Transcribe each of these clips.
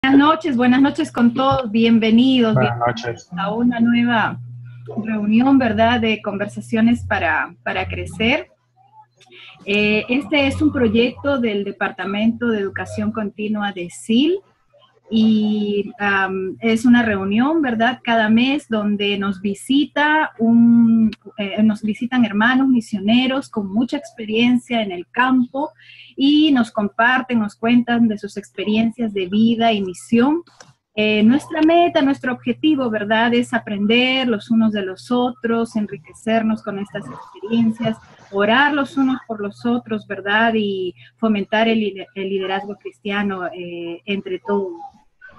Buenas noches con todos, bienvenidos, Buenas noches. a una nueva reunión, ¿verdad?, de conversaciones para crecer. Este es un proyecto del Departamento de Educación Continua de SIL y es una reunión, ¿verdad?, cada mes donde nos visitan hermanos misioneros con mucha experiencia en el campo y nos comparten, nos cuentan de sus experiencias de vida y misión. Nuestra meta, nuestro objetivo, ¿verdad?, es aprender los unos de los otros, enriquecernos con estas experiencias, orar los unos por los otros, ¿verdad?, y fomentar el liderazgo cristiano entre todos.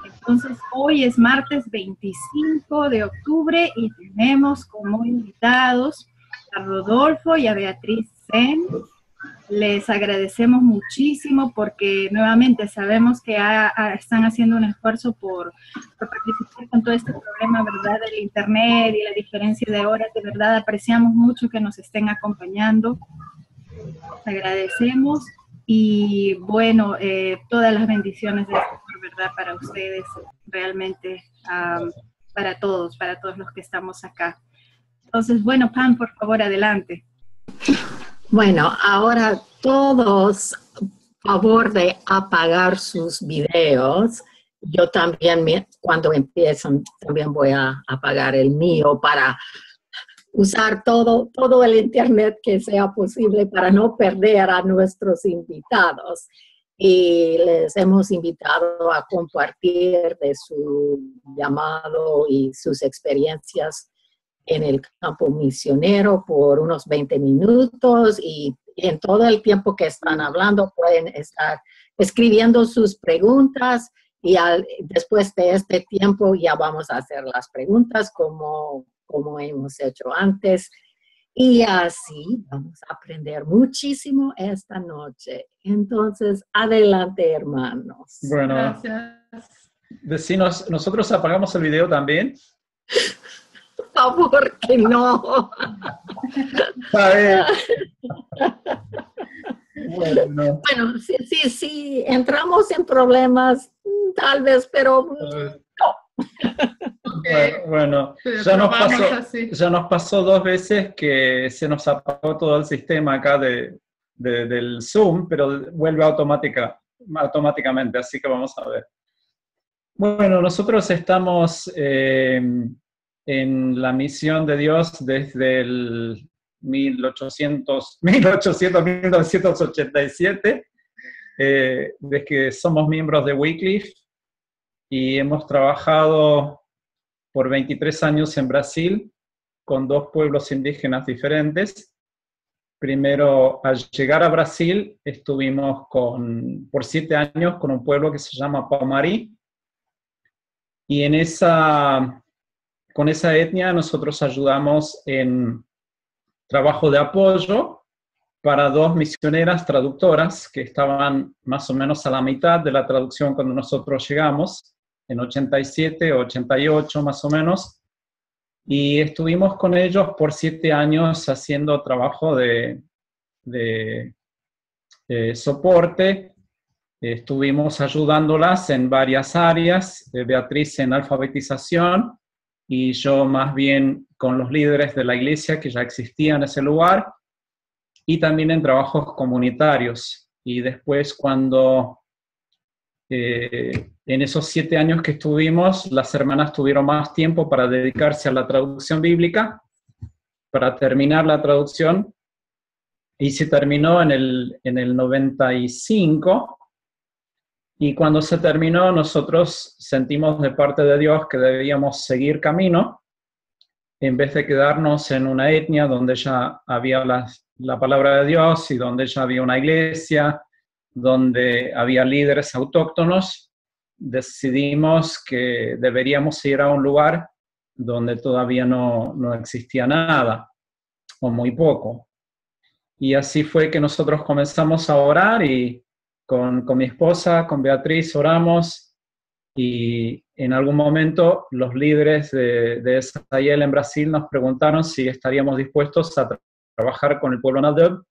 Entonces, hoy es martes 25 de octubre y tenemos como invitados a Rodolfo y a Beatriz Sen. Les agradecemos muchísimo porque nuevamente sabemos que están haciendo un esfuerzo por participar con todo este problema, ¿verdad?, del internet y la diferencia de horas. De verdad, apreciamos mucho que nos estén acompañando. Les agradecemos y bueno, todas las bendiciones de Señor, ¿verdad?, para ustedes, realmente, para todos los que estamos acá. Entonces, bueno, Pam, por favor, adelante. Bueno, ahora todos, favor de apagar sus videos. Yo también, cuando empiezan, también voy a apagar el mío para usar todo el internet que sea posible para no perder a nuestros invitados. Y les hemos invitado a compartir de su llamado y sus experiencias en el campo misionero por unos 20 minutos y en todo el tiempo que están hablando pueden estar escribiendo sus preguntas y después de este tiempo ya vamos a hacer las preguntas como hemos hecho antes y así vamos a aprender muchísimo esta noche. Entonces, adelante, hermanos. Bueno, gracias. Decinos, ¿nosotros apagamos el video también? Por favor, que no. A ver. Bueno, sí, entramos en problemas, tal vez, pero no. Bueno, ya nos pasó 2 veces que se nos apagó todo el sistema acá del Zoom, pero vuelve automáticamente, así que vamos a ver. Bueno, nosotros estamos en la misión de Dios desde el 1987, desde que somos miembros de Wycliffe, y hemos trabajado por 23 años en Brasil con 2 pueblos indígenas diferentes. Primero, al llegar a Brasil, estuvimos por 7 años con un pueblo que se llama Palmarí, y con esa etnia nosotros ayudamos en trabajo de apoyo para 2 misioneras traductoras que estaban más o menos a la mitad de la traducción cuando nosotros llegamos, en 87, 88 más o menos, y estuvimos con ellos por 7 años haciendo trabajo de soporte. Estuvimos ayudándolas en varias áreas, Beatriz en alfabetización y yo más bien con los líderes de la iglesia que ya existía en ese lugar, y también en trabajos comunitarios. Y después cuando en esos 7 años que estuvimos, las hermanas tuvieron más tiempo para dedicarse a la traducción bíblica, para terminar la traducción, y se terminó en el 95, y cuando se terminó nosotros sentimos de parte de Dios que debíamos seguir camino, en vez de quedarnos en una etnia donde ya había la palabra de Dios y donde ya había una iglesia, donde había líderes autóctonos. Decidimos que deberíamos ir a un lugar donde todavía no existía nada, o muy poco. Y así fue que nosotros comenzamos a orar, y con mi esposa, con Beatriz, oramos, y en algún momento los líderes de Israel en Brasil nos preguntaron si estaríamos dispuestos a trabajar con el pueblo Nadab.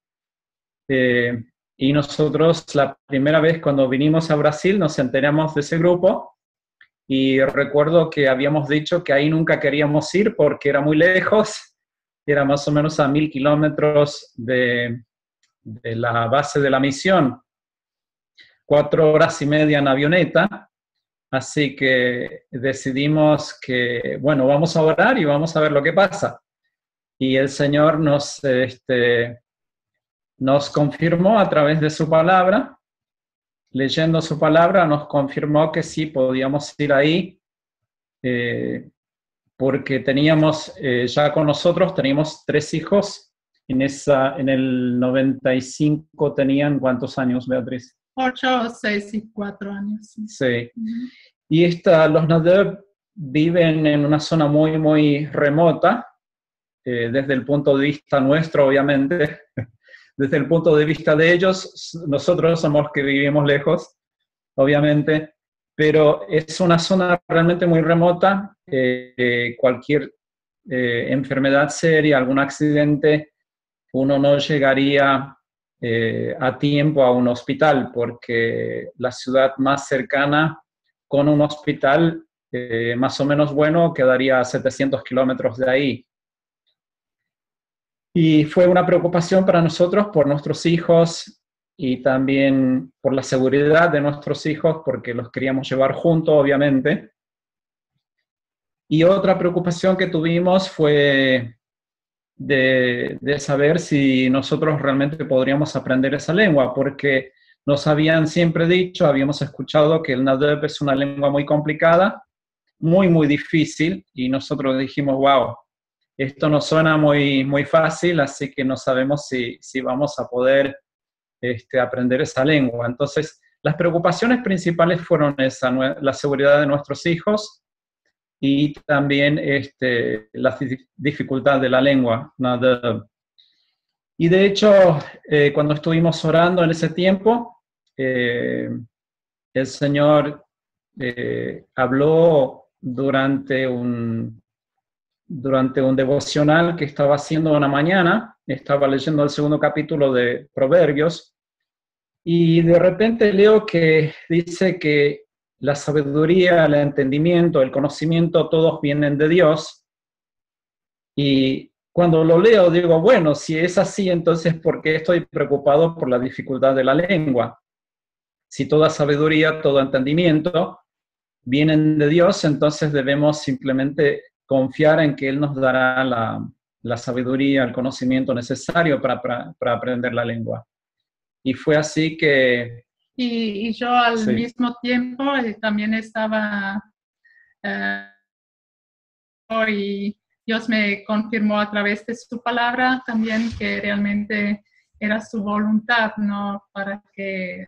Y nosotros la primera vez cuando vinimos a Brasil nos enteramos de ese grupo y recuerdo que habíamos dicho que ahí nunca queríamos ir porque era muy lejos, era más o menos a 1000 kilómetros de la base de la misión, 4 horas y media en avioneta, así que decidimos que, bueno, vamos a orar y vamos a ver lo que pasa. Y el Señor nos confirmó a través de su palabra, leyendo su palabra, nos confirmó que sí podíamos ir ahí, porque teníamos ya con nosotros, teníamos 3 hijos. En el 95 tenían, ¿cuántos años, Beatriz? 8, 6 y 4 años. Sí. Y los Nadev viven en una zona muy, muy remota, desde el punto de vista nuestro, obviamente. Desde el punto de vista de ellos, nosotros somos que vivimos lejos, obviamente, pero es una zona realmente muy remota. Cualquier enfermedad seria, algún accidente, uno no llegaría a tiempo a un hospital, porque la ciudad más cercana con un hospital más o menos bueno quedaría a 700 kilómetros de ahí. Y fue una preocupación para nosotros por nuestros hijos y también por la seguridad de nuestros hijos, porque los queríamos llevar juntos, obviamente. Y otra preocupación que tuvimos fue de saber si nosotros realmente podríamos aprender esa lengua, porque nos habían siempre dicho, habíamos escuchado que el Nadev es una lengua muy complicada, muy, muy difícil, y nosotros dijimos, wow, esto nos suena muy, muy fácil, así que no sabemos si vamos a poder aprender esa lengua. Entonces, las preocupaciones principales fueron la seguridad de nuestros hijos y también la dificultad de la lengua. Y de hecho, cuando estuvimos orando en ese tiempo, el Señor habló durante un devocional que estaba haciendo una mañana. Estaba leyendo el 2º capítulo de Proverbios, y de repente leo que dice que la sabiduría, el entendimiento, el conocimiento, todos vienen de Dios. Y cuando lo leo digo, bueno, si es así, entonces ¿por qué estoy preocupado por la dificultad de la lengua? Si toda sabiduría, todo entendimiento vienen de Dios, entonces debemos simplemente confiar en que Él nos dará la sabiduría, el conocimiento necesario para aprender la lengua. Y fue así que... Y yo al sí. mismo tiempo también estaba... y Dios me confirmó a través de su palabra también que realmente era su voluntad, ¿no? Para que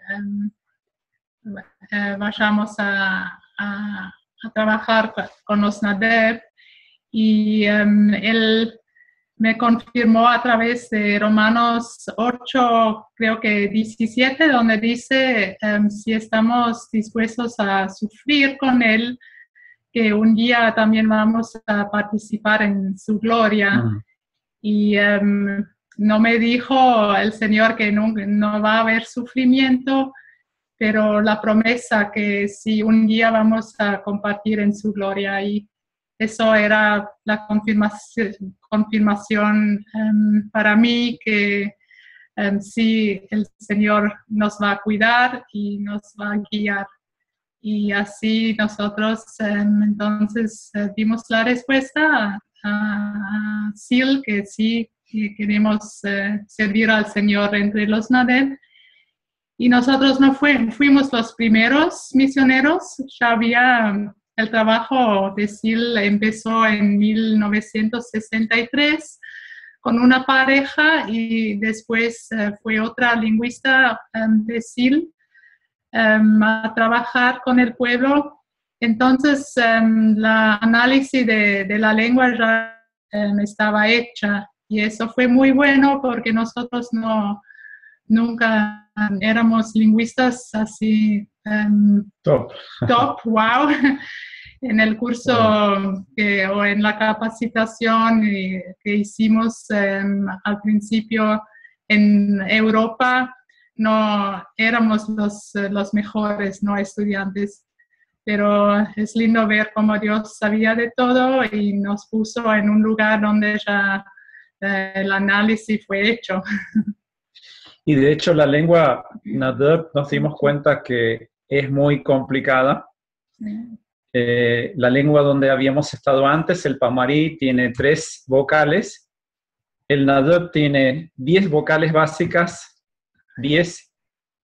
vayamos a trabajar con los Nadev. Y él me confirmó a través de Romanos 8, creo que 17, donde dice, si estamos dispuestos a sufrir con él, que un día también vamos a participar en su gloria. Y no me dijo el Señor que no va a haber sufrimiento, pero la promesa que sí, un día vamos a compartir en su gloria. Y eso era la confirmación para mí que sí, el Señor nos va a cuidar y nos va a guiar. Y así nosotros entonces dimos la respuesta a Sil, que sí que queremos servir al Señor entre los Nadev. Y nosotros no fuimos los primeros misioneros, ya había... El trabajo de Sil empezó en 1963 con una pareja y después fue otra lingüista de Sil a trabajar con el pueblo. Entonces, el análisis de la lengua ya estaba hecha y eso fue muy bueno porque nosotros nunca éramos lingüistas así top, wow, en el curso o en la capacitación que hicimos al principio en Europa, no éramos los mejores, no estudiantes, pero es lindo ver cómo Dios sabía de todo y nos puso en un lugar donde ya el análisis fue hecho. Y de hecho la lengua Nadab nos dimos cuenta que es muy complicada. La lengua donde habíamos estado antes, el Pamarí, tiene 3 vocales. El Nadab tiene 10 vocales básicas, 10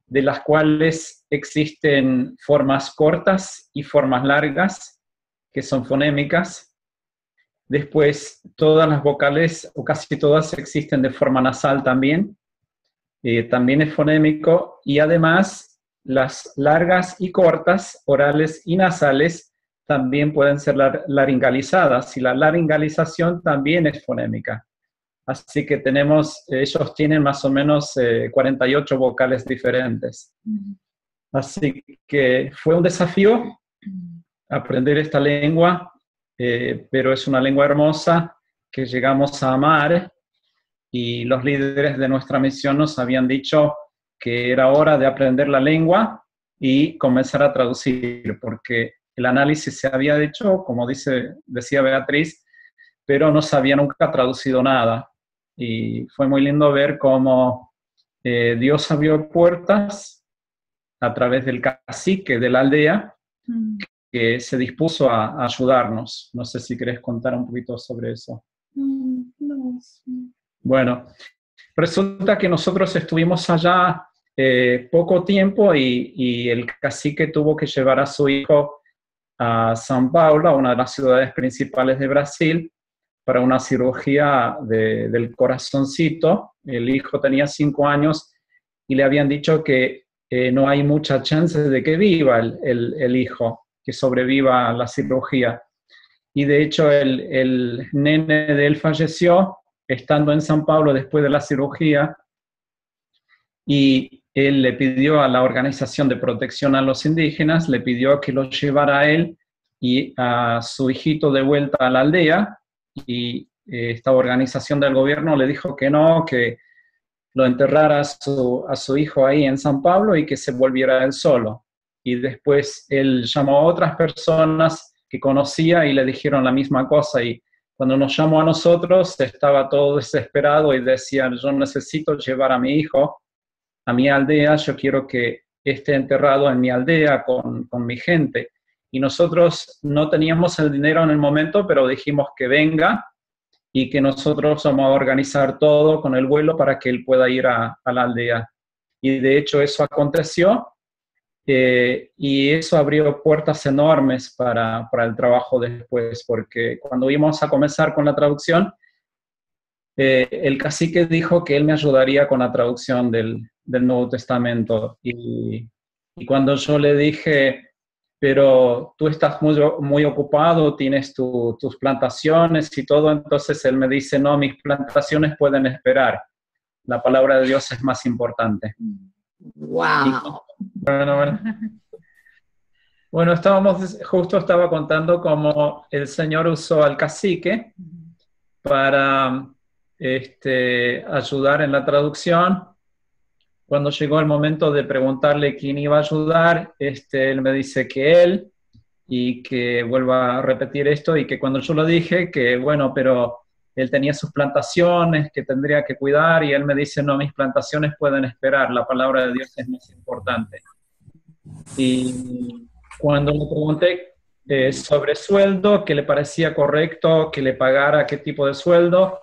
de las cuales existen formas cortas y formas largas, que son fonémicas. Después, todas las vocales, o casi todas, existen de forma nasal también. También es fonémico. Y además, las largas y cortas, orales y nasales, también pueden ser laringalizadas. Y la laringalización también es fonémica. Así que ellos tienen más o menos 48 vocales diferentes. Así que fue un desafío aprender esta lengua, pero es una lengua hermosa que llegamos a amar, y los líderes de nuestra misión nos habían dicho que era hora de aprender la lengua y comenzar a traducir, porque el análisis se había hecho, como decía Beatriz, pero no se había nunca traducido nada. Y fue muy lindo ver cómo Dios abrió puertas a través del cacique de la aldea, que se dispuso a ayudarnos. No sé si querés contar un poquito sobre eso. No. Bueno, resulta que nosotros estuvimos allá poco tiempo y el cacique tuvo que llevar a su hijo a São Paulo, una de las ciudades principales de Brasil, para una cirugía del corazoncito. El hijo tenía 5 años y le habían dicho que no hay mucha chance de que viva el hijo, que sobreviva a la cirugía. Y de hecho el nene de él falleció estando en São Paulo después de la cirugía, y él le pidió a la Organización de Protección a los Indígenas, le pidió que lo llevara a él y a su hijito de vuelta a la aldea, y esta organización del gobierno le dijo que no, que lo enterrara a su hijo ahí en San Pablo y que se volviera él solo. Y después él llamó a otras personas que conocía y le dijeron la misma cosa, y cuando nos llamó a nosotros estaba todo desesperado y decía: yo necesito llevar a mi hijo a mi aldea, yo quiero que esté enterrado en mi aldea con mi gente. Y nosotros no teníamos el dinero en el momento, pero dijimos que venga y que nosotros vamos a organizar todo con el vuelo para que él pueda ir a la aldea. Y de hecho eso aconteció, y eso abrió puertas enormes para el trabajo después, porque cuando íbamos a comenzar con la traducción, el cacique dijo que él me ayudaría con la traducción del Nuevo Testamento. Y cuando yo le dije: pero tú estás muy ocupado, tienes tus plantaciones y todo, entonces él me dice: no, mis plantaciones pueden esperar, la palabra de Dios es más importante. ¡Wow! Bueno, estaba contando cómo el Señor usó al cacique para ayudar en la traducción. Cuando llegó el momento de preguntarle quién iba a ayudar, él me dice que él, y que vuelva a repetir esto, y que cuando yo lo dije, que bueno, pero él tenía sus plantaciones que tendría que cuidar, y él me dice: no, mis plantaciones pueden esperar, la palabra de Dios es más importante. Y cuando le pregunté sobre sueldo, que le parecía correcto que le pagara, qué tipo de sueldo,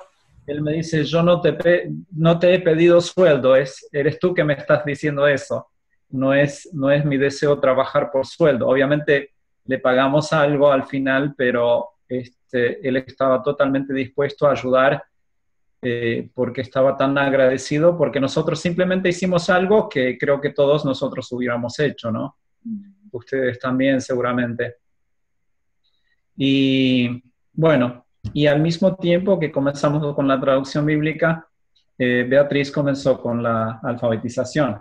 él me dice: yo no te he pedido sueldo, eres tú que me estás diciendo eso. No es mi deseo trabajar por sueldo. Obviamente le pagamos algo al final, pero él estaba totalmente dispuesto a ayudar, porque estaba tan agradecido, porque nosotros simplemente hicimos algo que creo que todos nosotros hubiéramos hecho, ¿no? Ustedes también seguramente. Y bueno, y al mismo tiempo que comenzamos con la traducción bíblica, Beatriz comenzó con la alfabetización.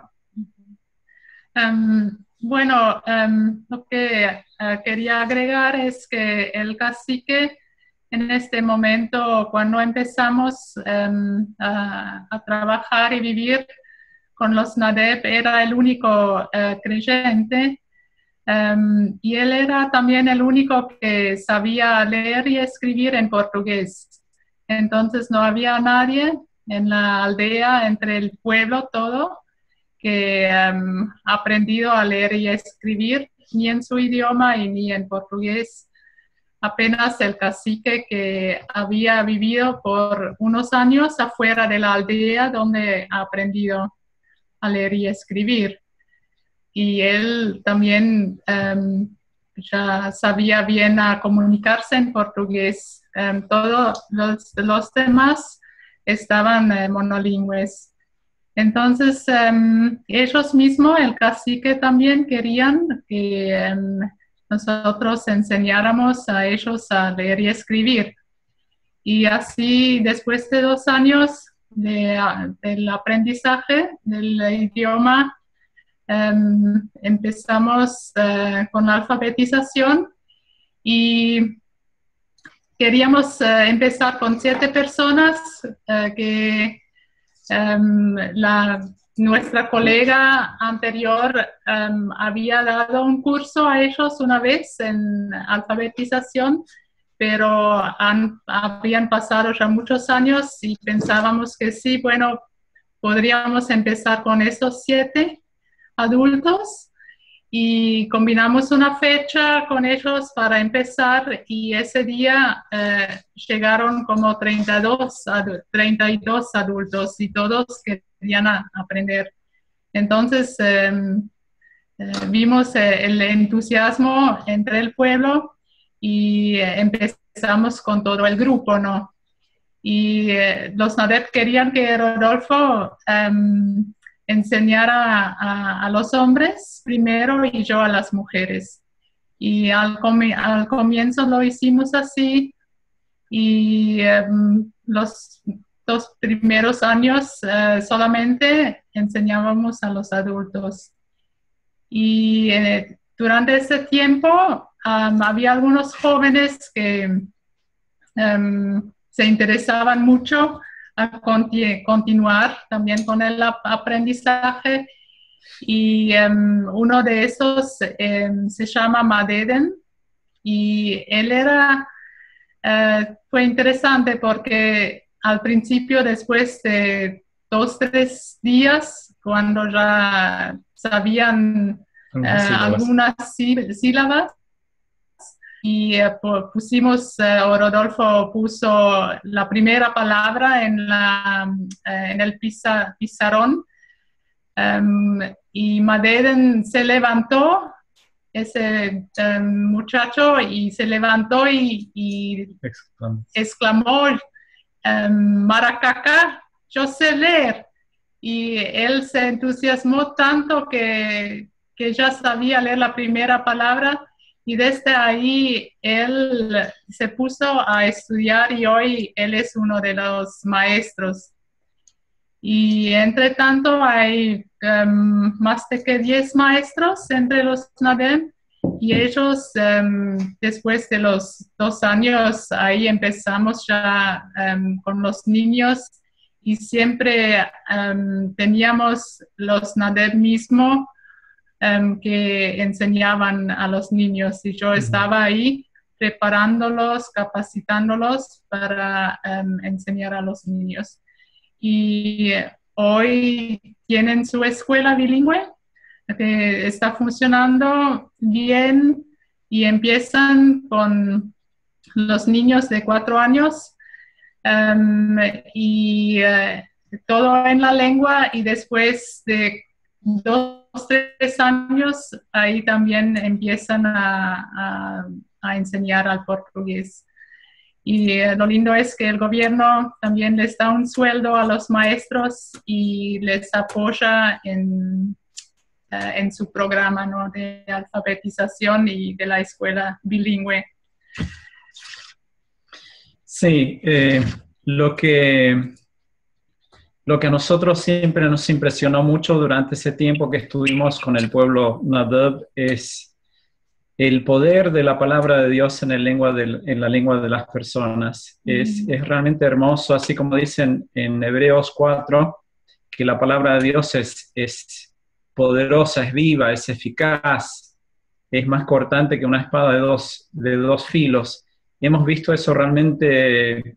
Bueno, lo que quería agregar es que el cacique en este momento, cuando empezamos a trabajar y vivir con los Nadeb, era el único creyente, Y él era también el único que sabía leer y escribir en portugués. Entonces no había nadie en la aldea, entre el pueblo todo, que aprendido a leer y escribir, ni en su idioma y ni en portugués. Apenas el cacique que había vivido por unos años afuera de la aldea donde ha aprendido a leer y escribir. Y él también ya sabía bien a comunicarse en portugués. Todos los demás estaban monolingües. Entonces, ellos mismos, el cacique también querían que nosotros enseñáramos a ellos a leer y escribir. Y así, después de 2 años del aprendizaje del idioma, empezamos con la alfabetización y queríamos empezar con 7 personas que nuestra colega anterior había dado un curso a ellos una vez en alfabetización, pero habían pasado ya muchos años y pensábamos que sí, bueno, podríamos empezar con esos 7 adultos y combinamos una fecha con ellos para empezar y ese día llegaron como 32 adultos y todos querían aprender. Entonces vimos el entusiasmo entre el pueblo y empezamos con todo el grupo, ¿no? Y los NADEP querían que Rodolfo enseñara a los hombres primero y yo a las mujeres. Y al comienzo lo hicimos así y los 2 primeros años solamente enseñábamos a los adultos. Y durante ese tiempo había algunos jóvenes que se interesaban mucho a continuar también con el aprendizaje y uno de esos se llama Madeden y él fue interesante porque al principio, después de 2, 3 días, cuando ya sabían algunas sílabas, y Rodolfo puso la primera palabra en el pizarrón y Madeden se levantó, ese muchacho, y se levantó y exclamó, Maracaca, yo sé leer. Y él se entusiasmó tanto que ya sabía leer la primera palabra. Y desde ahí él se puso a estudiar y hoy él es uno de los maestros. Y entre tanto hay más de 10 maestros entre los NADEP y ellos después de los 2 años ahí empezamos ya con los niños y siempre teníamos los NADEP mismos que enseñaban a los niños y yo estaba ahí preparándolos, capacitándolos para enseñar a los niños. Y hoy tienen su escuela bilingüe que está funcionando bien y empiezan con los niños de 4 años y todo en la lengua y después de 2, 3 años, ahí también empiezan a enseñar al portugués. Y lo lindo es que el gobierno también les da un sueldo a los maestros y les apoya en su programa, ¿no?, de alfabetización y de la escuela bilingüe. Sí, lo que a nosotros siempre nos impresionó mucho durante ese tiempo que estuvimos con el pueblo NADEP es el poder de la palabra de Dios en la lengua de las personas. Es realmente hermoso, así como dicen en Hebreos 4, que la palabra de Dios es poderosa, es viva, es eficaz, es más cortante que una espada de dos filos. Hemos visto eso realmente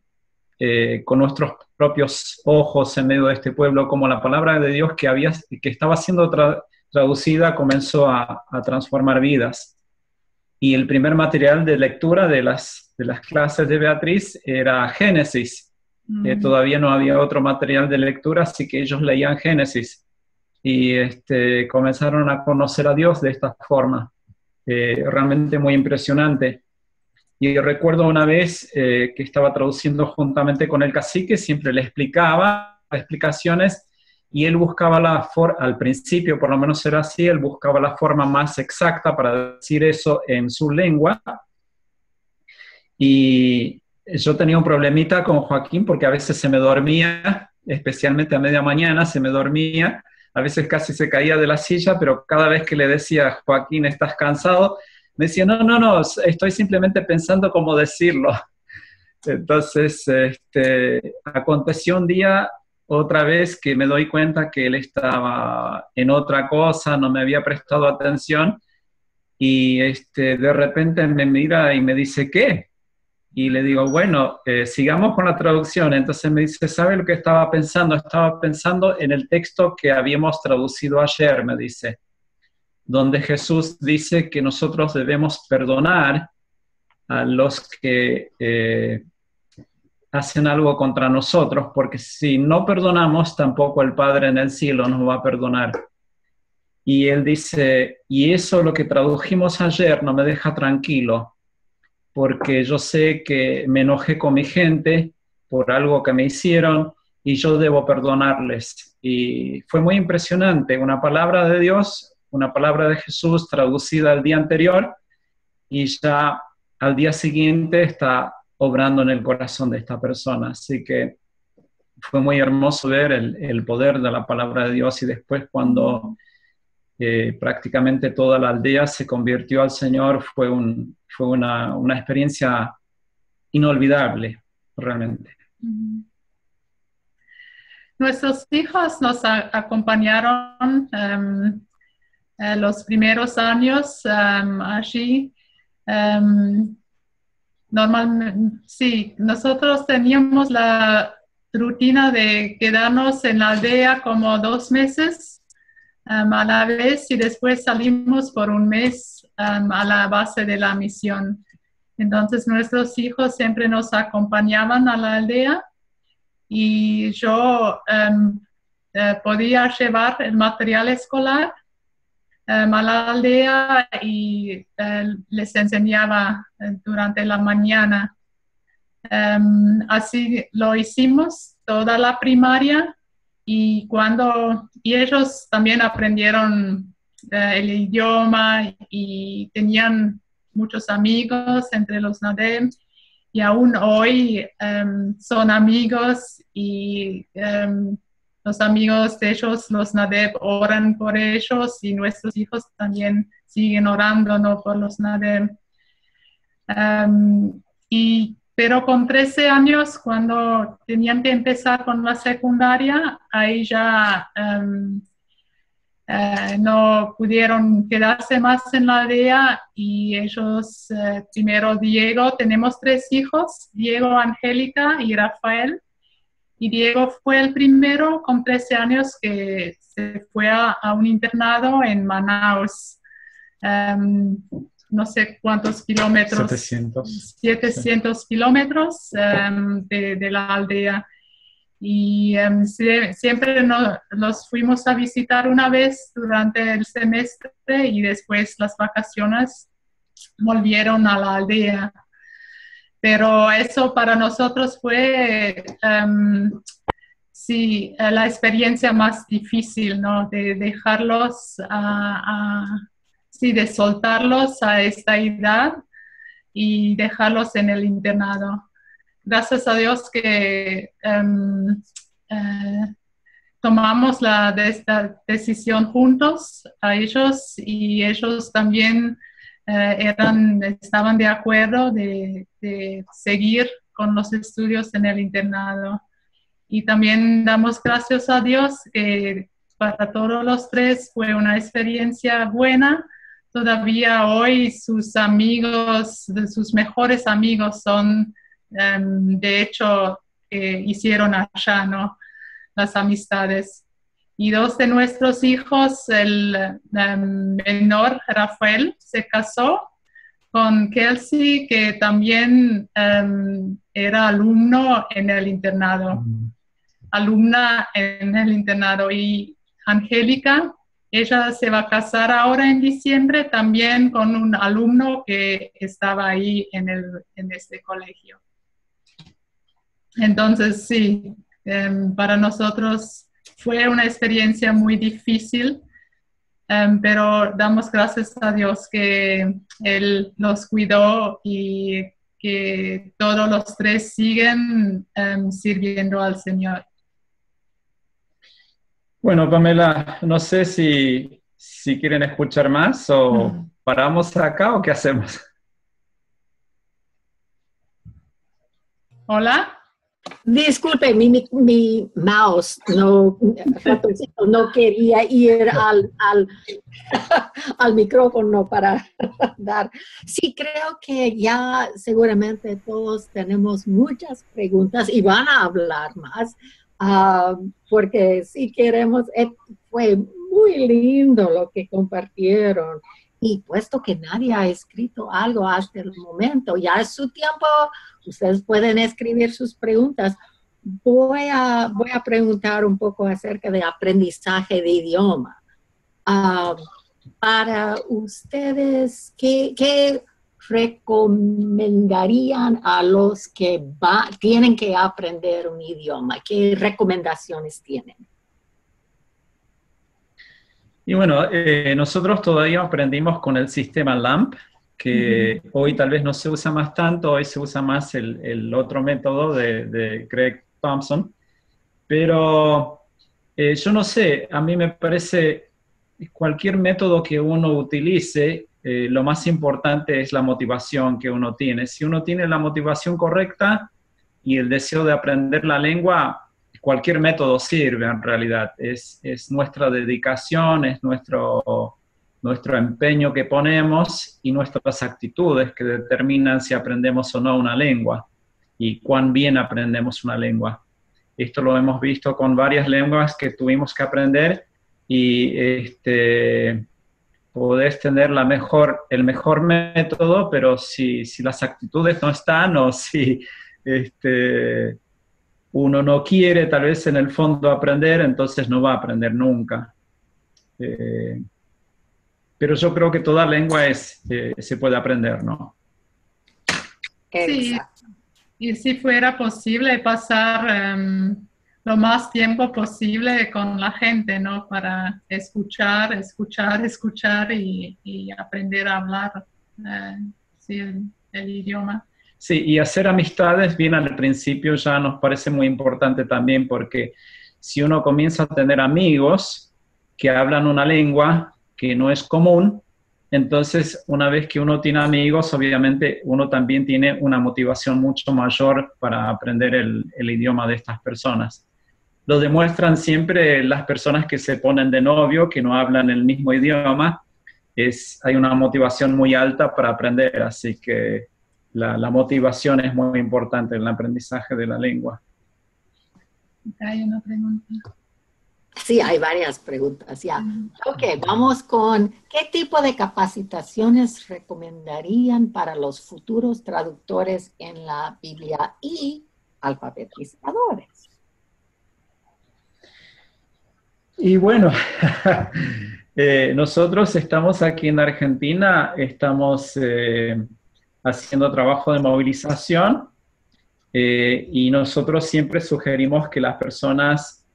con nuestros propios ojos en medio de este pueblo, como la palabra de Dios que estaba siendo traducida comenzó a transformar vidas. Y el primer material de lectura de las clases de Beatriz era Génesis. Todavía no había otro material de lectura, así que ellos leían Génesis y comenzaron a conocer a Dios de esta forma. Realmente muy impresionante. Y recuerdo una vez que estaba traduciendo juntamente con el cacique, siempre le explicaba explicaciones y él buscaba al principio por lo menos era así, él buscaba la forma más exacta para decir eso en su lengua. Y yo tenía un problemita con Joaquín porque a veces se me dormía, especialmente a media mañana se me dormía, a veces casi se caía de la silla, pero cada vez que le decía, Joaquín, ¿estás cansado?, me decía, no, estoy simplemente pensando cómo decirlo. Entonces, aconteció un día, otra vez, que me doy cuenta que él estaba en otra cosa, no me había prestado atención, y de repente me mira y me dice, ¿qué? Y le digo, bueno, sigamos con la traducción. Entonces me dice, ¿sabe lo que estaba pensando? Estaba pensando en el texto que habíamos traducido ayer, me dice, donde Jesús dice que nosotros debemos perdonar a los que hacen algo contra nosotros, porque si no perdonamos, tampoco el Padre en el cielo nos va a perdonar. Y él dice, y eso lo que tradujimos ayer no me deja tranquilo, porque yo sé que me enojé con mi gente por algo que me hicieron y yo debo perdonarles. Y fue muy impresionante, una palabra de Dios, una palabra de Jesús traducida el día anterior y ya al día siguiente está obrando en el corazón de esta persona. Así que fue muy hermoso ver el poder de la palabra de Dios y después cuando prácticamente toda la aldea se convirtió al Señor, fue una experiencia inolvidable, realmente. Nuestros hijos nos acompañaron los primeros años allí. Normalmente, sí, nosotros teníamos la rutina de quedarnos en la aldea como 2 meses a la vez y después salimos por 1 mes a la base de la misión. Entonces nuestros hijos siempre nos acompañaban a la aldea y yo podía llevar el material escolar a la aldea y les enseñaba durante la mañana. Así lo hicimos toda la primaria y ellos también aprendieron el idioma y tenían muchos amigos entre los Nadem y aún hoy son amigos y los amigos de ellos, los Nadeb, oran por ellos y nuestros hijos también siguen orando, ¿no?, por los Nadeb. Pero con 13 años, cuando tenían que empezar con la secundaria, ahí ya no pudieron quedarse más en la aldea y ellos, primero Diego, tenemos 3 hijos, Diego, Angélica y Rafael. Y Diego fue el primero con 13 años que se fue a un internado en Manaus. No sé cuántos kilómetros. 700 kilómetros de la aldea. Y siempre los fuimos a visitar una vez durante el semestre y después las vacaciones volvieron a la aldea. Pero eso para nosotros fue, sí, la experiencia más difícil, ¿no? De dejarlos, sí, de soltarlos a esta edad y dejarlos en el internado. Gracias a Dios que tomamos esta decisión juntos a ellos y ellos también estaban de acuerdo de seguir con los estudios en el internado. Y también damos gracias a Dios que para todos los 3 fue una experiencia buena, todavía hoy sus amigos, sus mejores amigos son, de hecho, hicieron allá, ¿no? Las amistades. Y dos de nuestros hijos, el menor, Rafael, se casó con Kelsey, que también era alumna en el internado. Y Angélica, ella se va a casar ahora en diciembre también con un alumno que estaba ahí en este colegio. Entonces, sí, para nosotros fue una experiencia muy difícil, pero damos gracias a Dios que Él los cuidó y que todos los tres siguen sirviendo al Señor. Bueno, Pamela, no sé si quieren escuchar más o paramos acá o qué hacemos. Hola. Disculpe, mi mouse no quería ir al micrófono para dar. Sí, creo que ya seguramente todos tenemos muchas preguntas y van a hablar más, porque sí queremos, fue muy lindo lo que compartieron. Y puesto que nadie ha escrito algo hasta el momento, ya es su tiempo, ustedes pueden escribir sus preguntas. Voy a preguntar un poco acerca de aprendizaje de idioma. Para ustedes, ¿qué recomendarían a los que tienen que aprender un idioma? ¿Qué recomendaciones tienen? Y bueno, nosotros todavía aprendimos con el sistema LAMP, que hoy tal vez no se usa más tanto, hoy se usa más el otro método de Craig Thompson, pero yo no sé, a mí me parece cualquier método que uno utilice, lo más importante es la motivación que uno tiene. Si uno tiene la motivación correcta y el deseo de aprender la lengua, cualquier método sirve en realidad. Es nuestra dedicación, es nuestro empeño que ponemos y nuestras actitudes que determinan si aprendemos o no una lengua y cuán bien aprendemos una lengua. Esto lo hemos visto con varias lenguas que tuvimos que aprender y podés tener el mejor método, pero si las actitudes no están o si uno no quiere tal vez en el fondo aprender, entonces no va a aprender nunca. Pero yo creo que toda lengua se puede aprender, ¿no? Sí, y si fuera posible pasar lo más tiempo posible con la gente, ¿no? Para escuchar y aprender a hablar el idioma. Sí, y hacer amistades bien al principio ya nos parece muy importante también, porque si uno comienza a tener amigos que hablan una lengua que no es común, entonces una vez que uno tiene amigos, obviamente uno también tiene una motivación mucho mayor para aprender el idioma de estas personas. Lo demuestran siempre las personas que se ponen de novio, que no hablan el mismo idioma, hay una motivación muy alta para aprender, así que la motivación es muy importante en el aprendizaje de la lengua. Hay una pregunta. Sí, hay varias preguntas ya. Ok, vamos con ¿qué tipo de capacitaciones recomendarían para los futuros traductores en la Biblia y alfabetizadores? Y bueno, nosotros estamos aquí en Argentina, estamos haciendo trabajo de movilización y nosotros siempre sugerimos que las personas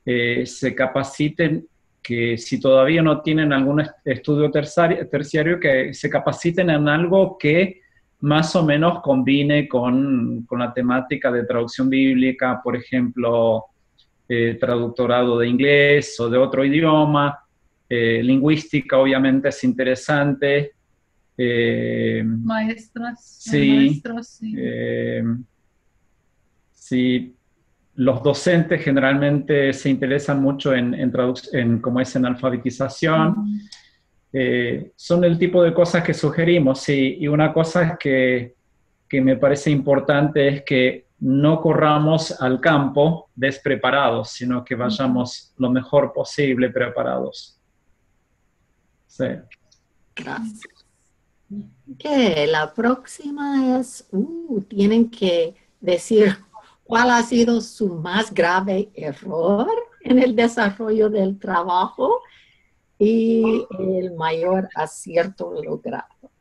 se capaciten, que si todavía no tienen algún estudio terciario, que se capaciten en algo que más o menos combine con la temática de traducción bíblica, por ejemplo, traductorado de inglés o de otro idioma, lingüística obviamente es interesante. Maestros, sí, sí. Sí, los docentes generalmente se interesan mucho en cómo es en alfabetización. son el tipo de cosas que sugerimos, sí, y una cosa que me parece importante es que no corramos al campo despreparados, sino que vayamos lo mejor posible preparados. Sí. Gracias. Ok, la próxima es, tienen que decir cuál ha sido su más grave error en el desarrollo del trabajo y el mayor acierto logrado.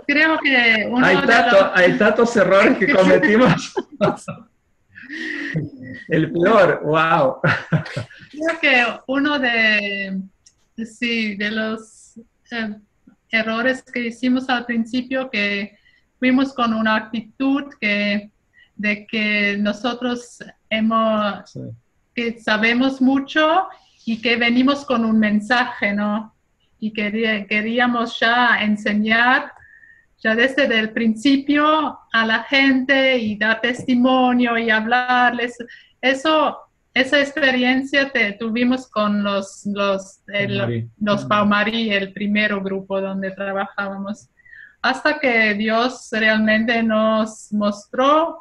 Creo que uno hay tantos errores que cometimos. El peor, wow. Creo que uno de los errores que hicimos al principio, que fuimos con una actitud de que nosotros que sabemos mucho y que venimos con un mensaje, ¿no? Y queríamos ya enseñar ya desde el principio a la gente y dar testimonio y hablarles. Esa experiencia tuvimos con los Paumarí, el primer grupo donde trabajábamos, hasta que Dios realmente nos mostró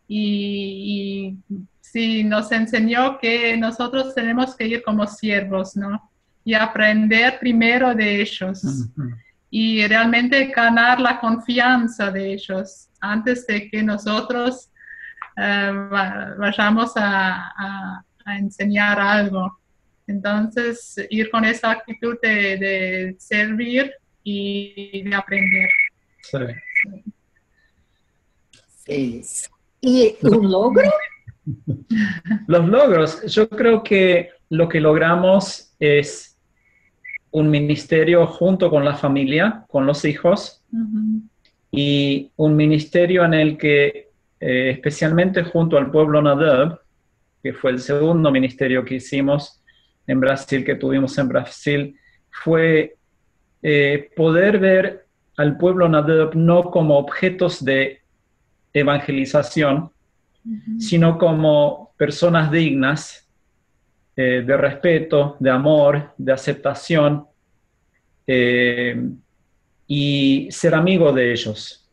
y sí nos enseñó que nosotros tenemos que ir como siervos, ¿no? Y aprender primero de ellos. Y realmente ganar la confianza de ellos antes de que nosotros vayamos a enseñar algo. Entonces, ir con esa actitud de servir y de aprender. Sí. ¿Y un logro? Los logros, yo creo que lo que logramos es un ministerio junto con la familia, con los hijos, y un ministerio en el que, especialmente junto al pueblo Nadab, que fue el segundo ministerio que hicimos en Brasil, que tuvimos en Brasil, fue poder ver al pueblo Nadab no como objetos de evangelización, sino como personas dignas, de respeto, de amor, de aceptación, y ser amigo de ellos.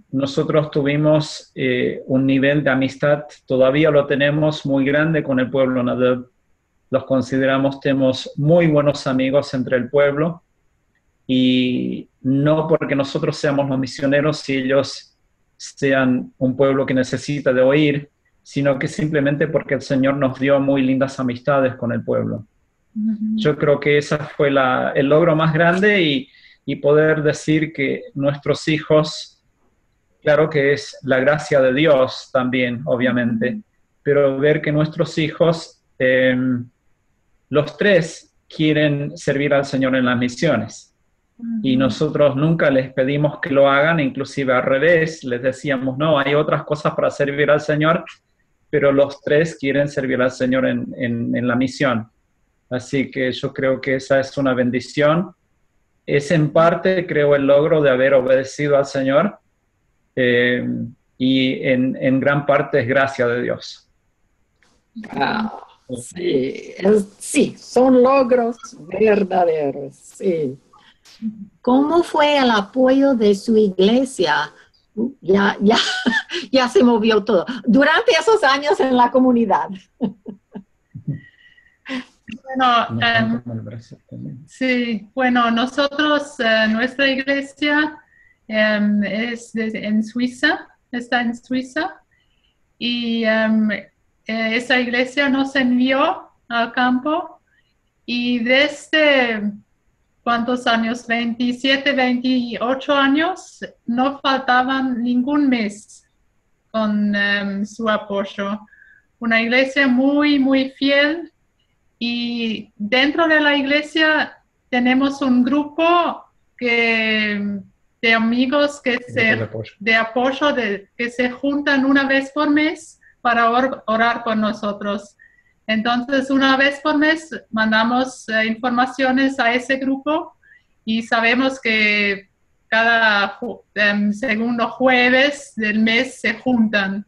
Nosotros tuvimos un nivel de amistad, todavía lo tenemos muy grande con el pueblo Nadab. Los consideramos, tenemos muy buenos amigos entre el pueblo, y no porque nosotros seamos los misioneros y ellos sean un pueblo que necesita de oír, sino que simplemente porque el Señor nos dio muy lindas amistades con el pueblo. Yo creo que ese fue el logro más grande, y poder decir que nuestros hijos, claro que es la gracia de Dios también, obviamente, pero ver que nuestros hijos, los tres, quieren servir al Señor en las misiones. Y nosotros nunca les pedimos que lo hagan, inclusive al revés, les decíamos, no, hay otras cosas para servir al Señor, pero los tres quieren servir al Señor en la misión. Así que yo creo que esa es una bendición. Es en parte, creo, el logro de haber obedecido al Señor, y en gran parte es gracia de Dios. Sí, son logros verdaderos, sí. ¿Cómo fue el apoyo de su iglesia? Ya se movió todo. Durante esos años en la comunidad. Bueno, sí, bueno, nosotros, nuestra iglesia en Suiza, está en Suiza, y esa iglesia nos envió al campo, y desde, ¿cuántos años? 27, 28 años, no faltaban ningún mes con su apoyo. Una iglesia muy, muy fiel. Y dentro de la iglesia tenemos un grupo de amigos de apoyo que se juntan una vez por mes para orar por nosotros. Entonces, una vez por mes mandamos informaciones a ese grupo, y sabemos que cada segundo jueves del mes se juntan.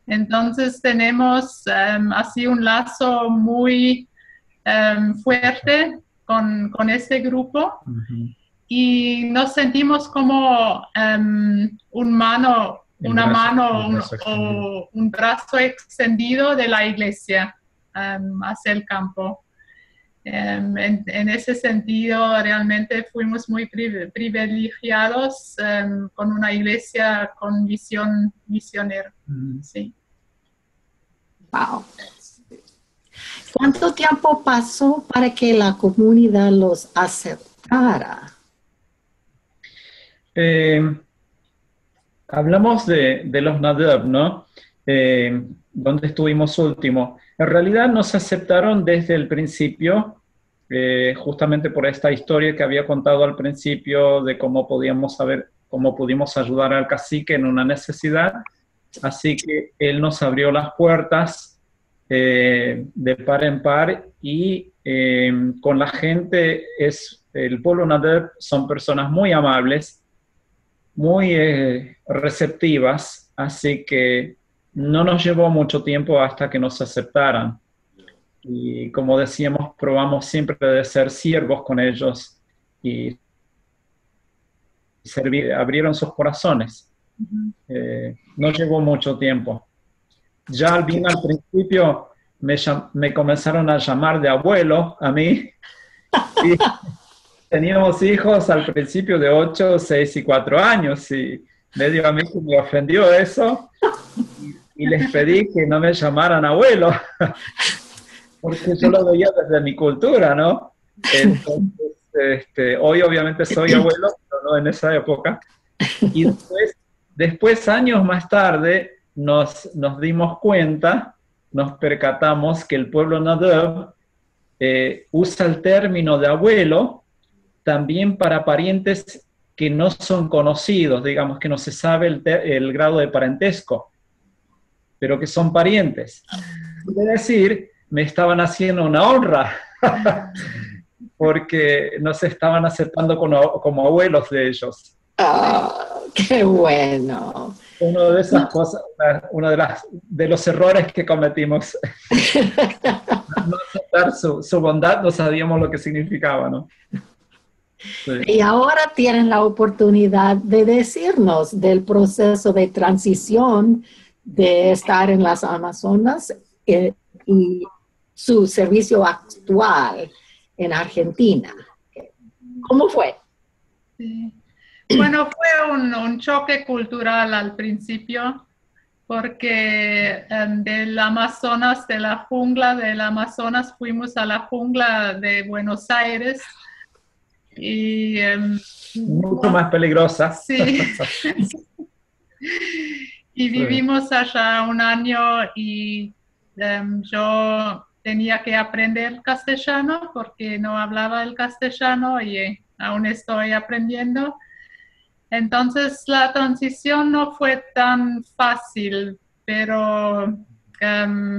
Entonces, tenemos así un lazo muy fuerte con este grupo. Ujú. Y nos sentimos como una mano o un brazo extendido de la iglesia hacia el campo. En ese sentido, realmente fuimos muy privilegiados con una iglesia con visión misionera. Sí. Wow. ¿Cuánto tiempo pasó para que la comunidad los aceptara? Hablamos de los Nadab, ¿no? Donde estuvimos último. En realidad nos aceptaron desde el principio, justamente por esta historia que había contado al principio de cómo pudimos ayudar al cacique en una necesidad. Así que él nos abrió las puertas de par en par y con la gente, el pueblo Nadab son personas muy amables, muy receptivas, así que no nos llevó mucho tiempo hasta que nos aceptaran. Y como decíamos, probamos siempre de ser siervos con ellos y abrieron sus corazones. No llevó mucho tiempo. Ya bien al principio me comenzaron a llamar de abuelo a mí. Y teníamos hijos al principio de 8, 6 y 4 años y medio a mí que me ofendió eso y les pedí que no me llamaran abuelo porque yo lo veía desde mi cultura, ¿no? Entonces, hoy obviamente soy abuelo, pero no en esa época. Y después años más tarde, nos dimos cuenta, nos percatamos que el pueblo Nadab usa el término de abuelo también para parientes que no son conocidos, digamos que no se sabe el grado de parentesco, pero que son parientes. Es decir, me estaban haciendo una honra, porque nos estaban aceptando como abuelos de ellos. Oh, ¡qué bueno! Una de esas cosas, de los errores que cometimos. No aceptar su bondad, no sabíamos lo que significaba, ¿no? Sí. Y ahora tienen la oportunidad de decirnos del proceso de transición de estar en las Amazonas y su servicio actual en Argentina. ¿Cómo fue? Sí. Bueno, fue un choque cultural al principio, porque del Amazonas, de la jungla del Amazonas, fuimos a la jungla de Buenos Aires. Y, mucho más peligrosa. Sí. Y vivimos allá un año y yo tenía que aprender castellano porque no hablaba el castellano y aún estoy aprendiendo. Entonces la transición no fue tan fácil, pero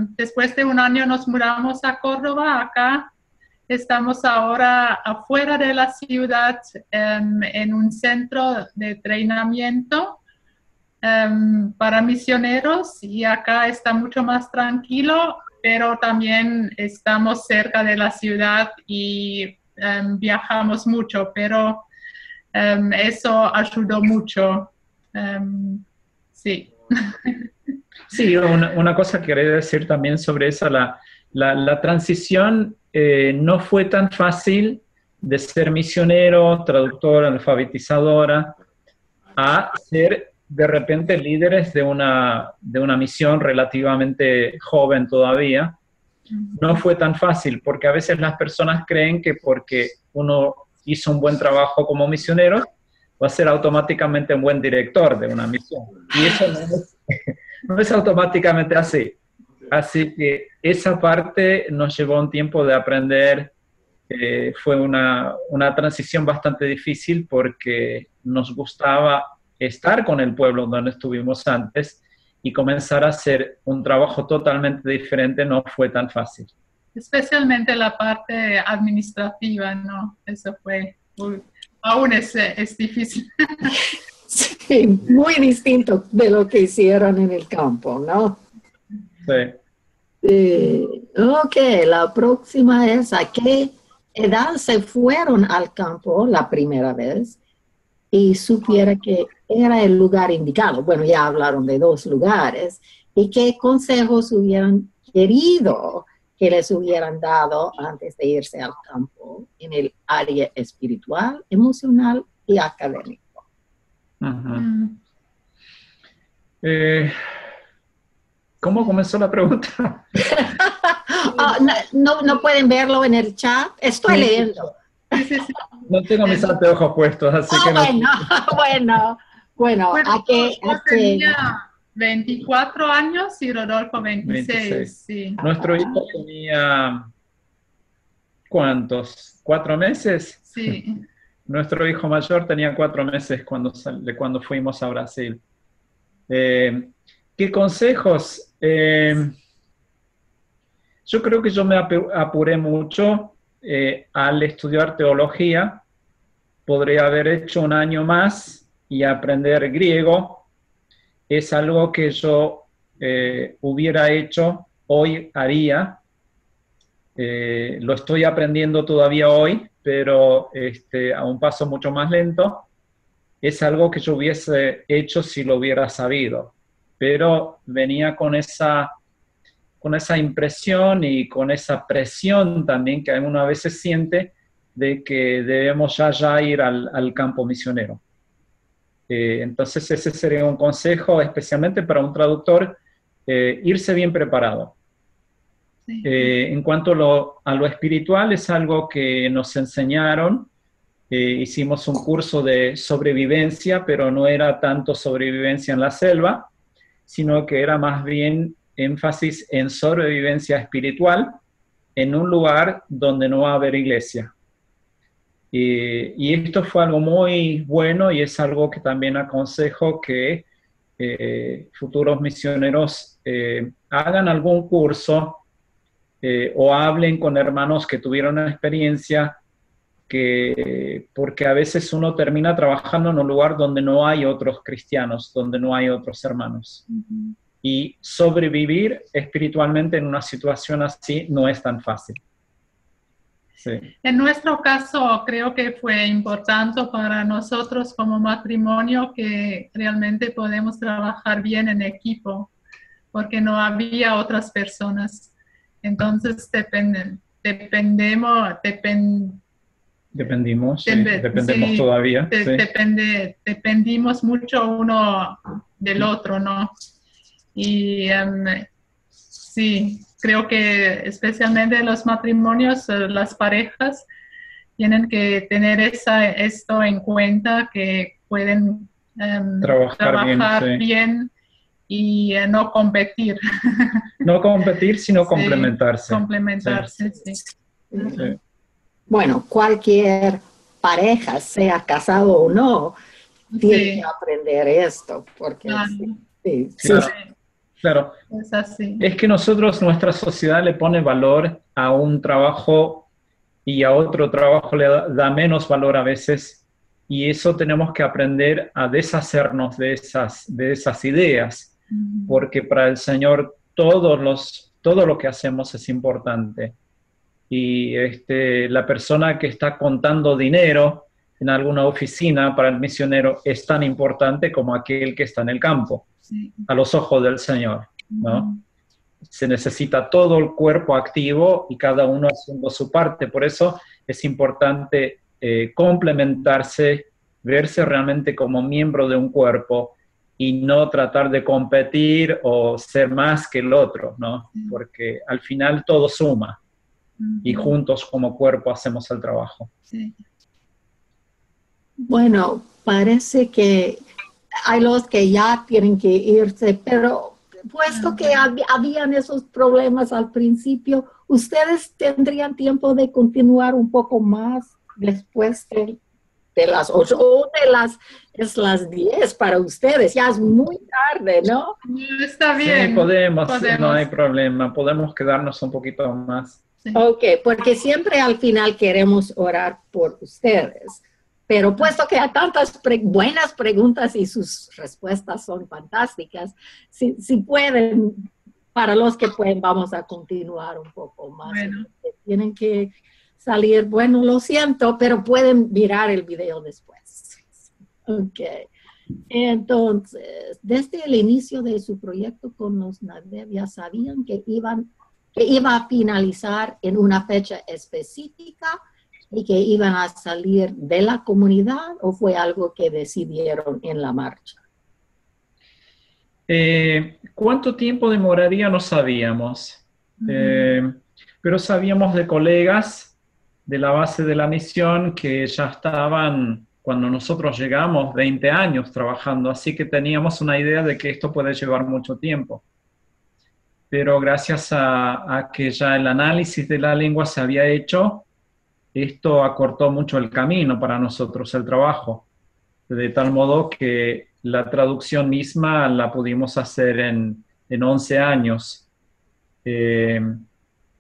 después de un año nos mudamos a Córdoba, acá. Estamos ahora afuera de la ciudad en un centro de entrenamiento para misioneros y acá está mucho más tranquilo, pero también estamos cerca de la ciudad y viajamos mucho, pero eso ayudó mucho. Sí. Sí, una cosa que quería decir también sobre eso, la transición no fue tan fácil de ser misionero, traductora, alfabetizadora, a ser de repente líderes de una misión relativamente joven todavía. No fue tan fácil, porque a veces las personas creen que porque uno hizo un buen trabajo como misionero, va a ser automáticamente un buen director de una misión. Y eso no es automáticamente así. Así que esa parte nos llevó un tiempo de aprender. Fue una transición bastante difícil porque nos gustaba estar con el pueblo donde estuvimos antes y comenzar a hacer un trabajo totalmente diferente no fue tan fácil. Especialmente la parte administrativa, ¿no? Eso fue, aún es difícil. Sí, muy distinto de lo que hicieron en el campo, ¿no? Sí. Ok, la próxima es: ¿a qué edad se fueron al campo la primera vez y supiera que era el lugar indicado? Bueno, ya hablaron de 2 lugares. ¿Y qué consejos hubieran querido que les hubieran dado antes de irse al campo en el área espiritual, emocional y académico? Ujú. ¿Cómo comenzó la pregunta? No pueden verlo en el chat. Estoy leyendo. Sí, sí, sí. No tengo mis anteojos puestos, así que no. Bueno, ¿a qué? Yo tenía 24 años y Rodolfo 26. 26. Sí. Nuestro hijo tenía, ¿cuántos? ¿4 meses? Sí. Nuestro hijo mayor tenía 4 meses cuando fuimos a Brasil. ¿Qué consejos? Yo creo que yo me apuré mucho al estudiar teología. Podría haber hecho un año más y aprender griego. Es algo que yo hubiera hecho, hoy haría. Lo estoy aprendiendo todavía hoy, pero a un paso mucho más lento. Es algo que yo hubiese hecho si lo hubiera sabido, pero venía con esa impresión y con esa presión también que uno a veces siente de que debemos ya ir al campo misionero. Entonces ese sería un consejo, especialmente para un traductor, irse bien preparado. Sí. En cuanto a lo espiritual, es algo que nos enseñaron. Hicimos un curso de sobrevivencia, pero no era tanto sobrevivencia en la selva, sino que era más bien énfasis en sobrevivencia espiritual en un lugar donde no va a haber iglesia. Y esto fue algo muy bueno y es algo que también aconsejo que futuros misioneros hagan algún curso o hablen con hermanos que tuvieron una experiencia, porque a veces uno termina trabajando en un lugar donde no hay otros cristianos, donde no hay otros hermanos. Uh-huh. Y sobrevivir espiritualmente en una situación así no es tan fácil. Sí. En nuestro caso, creo que fue importante para nosotros como matrimonio que realmente podemos trabajar bien en equipo, porque no había otras personas. Entonces, dependimos sí, todavía. Dependimos mucho uno del otro, ¿no? Y sí, creo que especialmente los matrimonios, las parejas, tienen que tener esto en cuenta, que pueden trabajar bien y no competir. No competir, sino sí, complementarse. Complementarse, sí. Sí. Bueno, cualquier pareja, sea casado o no, tiene que aprender esto, porque claro. Es así. Es que nuestra sociedad le pone valor a un trabajo y a otro trabajo le da menos valor a veces, y eso tenemos que aprender a deshacernos de esas ideas, porque para el Señor todo lo que hacemos es importante. Y la persona que está contando dinero en alguna oficina para el misionero es tan importante como aquel que está en el campo, a los ojos del Señor, ¿no? Se necesita todo el cuerpo activo y cada uno haciendo su parte. Por eso es importante complementarse, verse realmente como miembro de un cuerpo y no tratar de competir o ser más que el otro, ¿no? Porque al final todo suma. Y juntos como cuerpo hacemos el trabajo. Sí. Bueno, parece que hay los que ya tienen que irse, pero puesto que habían esos problemas al principio, ¿ustedes tendrían tiempo de continuar un poco más después de las 8 o es las 10 para ustedes? Ya es muy tarde, ¿no? Está bien. Sí, podemos, no hay problema, podemos quedarnos un poquito más. Sí. Ok, porque siempre al final queremos orar por ustedes, pero puesto que hay tantas buenas preguntas y sus respuestas son fantásticas, si pueden para los que pueden, vamos a continuar un poco más. Bueno. Tienen que salir, bueno, lo siento, pero pueden mirar el video después. Ok. Entonces, desde el inicio de su proyecto con los Nadev, ¿ya sabían que iba a finalizar en una fecha específica y que iban a salir de la comunidad, o fue algo que decidieron en la marcha? ¿Cuánto tiempo demoraría? No sabíamos, pero sabíamos de colegas de la base de la misión que ya estaban, cuando nosotros llegamos, 20 años trabajando, así que teníamos una idea de que esto puede llevar mucho tiempo. Pero gracias a que ya el análisis de la lengua se había hecho, esto acortó mucho el camino para nosotros, el trabajo, de tal modo que la traducción misma la pudimos hacer en 11 años.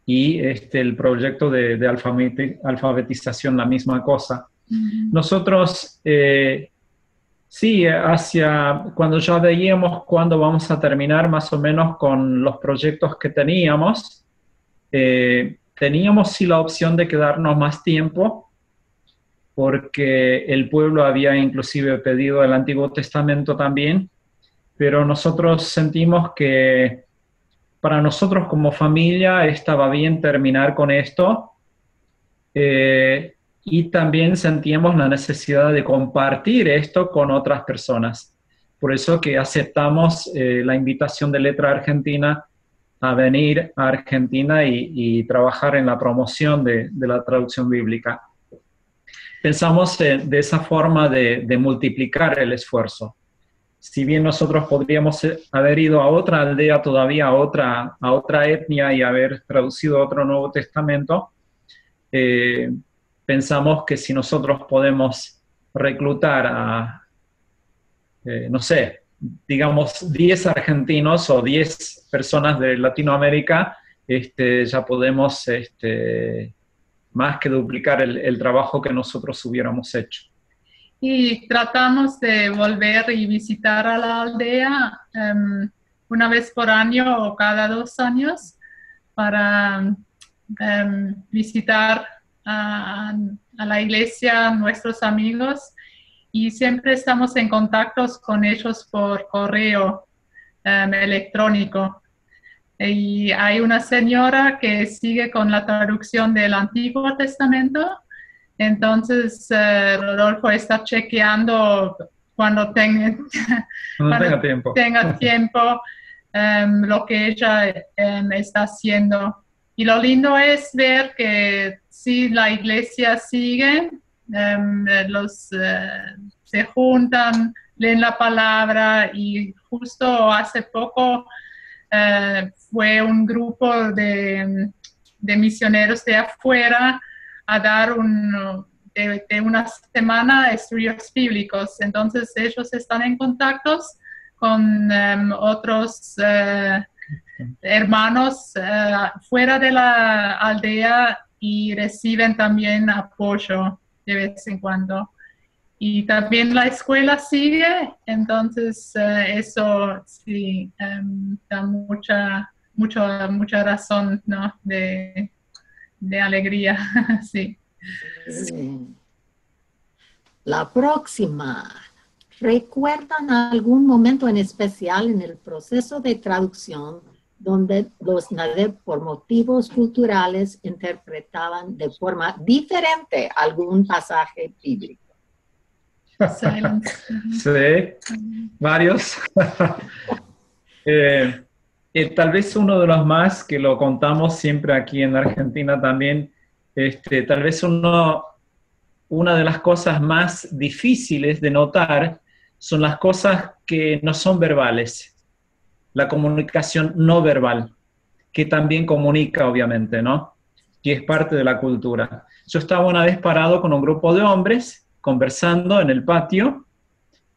Y el proyecto de alfabetización, la misma cosa. Nosotros, sí, cuando ya veíamos cuándo vamos a terminar más o menos con los proyectos que teníamos, teníamos sí la opción de quedarnos más tiempo, porque el pueblo había inclusive pedido el Antiguo Testamento también, pero nosotros sentimos que para nosotros como familia estaba bien terminar con esto, y también sentíamos la necesidad de compartir esto con otras personas. Por eso que aceptamos la invitación de Letra Argentina a venir a Argentina y trabajar en la promoción de la traducción bíblica. Pensamos de esa forma de multiplicar el esfuerzo. Si bien nosotros podríamos haber ido a otra aldea todavía, a otra etnia y haber traducido otro Nuevo Testamento, pensamos que si nosotros podemos reclutar a, no sé, digamos 10 argentinos o 10 personas de Latinoamérica, ya podemos más que duplicar el trabajo que nosotros hubiéramos hecho. Y tratamos de volver y visitar a la aldea una vez por año o cada 2 años para visitar a la iglesia, nuestros amigos, y siempre estamos en contactos con ellos por correo electrónico. Y hay una señora que sigue con la traducción del Antiguo Testamento. Entonces, Rodolfo está chequeando cuando tenga tiempo lo que ella está haciendo. Y lo lindo es ver que sí, la iglesia sigue, se juntan, leen la palabra, y justo hace poco fue un grupo de misioneros de afuera a dar de una semana de estudios bíblicos. Entonces ellos están en contactos con otros hermanos fuera de la aldea y reciben también apoyo de vez en cuando. Y también la escuela sigue, entonces eso sí da mucha razón, ¿no? de alegría, sí. La próxima. ¿Recuerdan algún momento en especial en el proceso de traducción donde los Nadev, por motivos culturales, interpretaban de forma diferente algún pasaje bíblico? Sí, varios. Tal vez uno de los más que lo contamos siempre aquí en Argentina también, tal vez una de las cosas más difíciles de notar son las cosas que no son verbales, la comunicación no verbal, que también comunica obviamente, ¿no? Que es parte de la cultura. Yo estaba una vez parado con un grupo de hombres conversando en el patio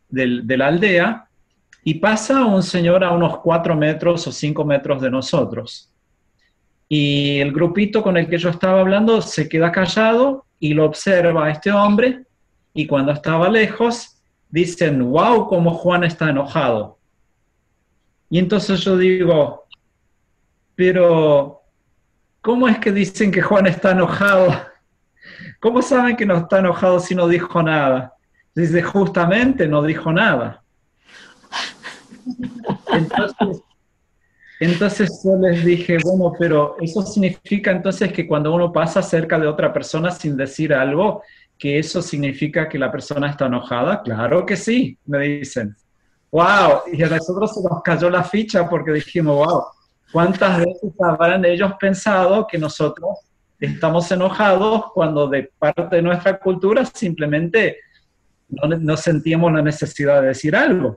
de la aldea, y pasa un señor a unos 4 metros o 5 metros de nosotros. Y el grupito con el que yo estaba hablando se queda callado y lo observa a este hombre, y cuando estaba lejos dicen, wow, cómo Juan está enojado. Y entonces yo digo, pero ¿cómo es que dicen que Juan está enojado? ¿Cómo saben que no está enojado si no dijo nada? Dice, justamente no dijo nada. Entonces yo les dije, bueno, pero eso significa entonces que cuando uno pasa cerca de otra persona sin decir algo, que eso significa que la persona está enojada. Claro que sí, me dicen. Wow, y a nosotros se nos cayó la ficha porque dijimos, wow, ¿cuántas veces habrán ellos pensado que nosotros estamos enojados cuando de parte de nuestra cultura simplemente no sentíamos la necesidad de decir algo?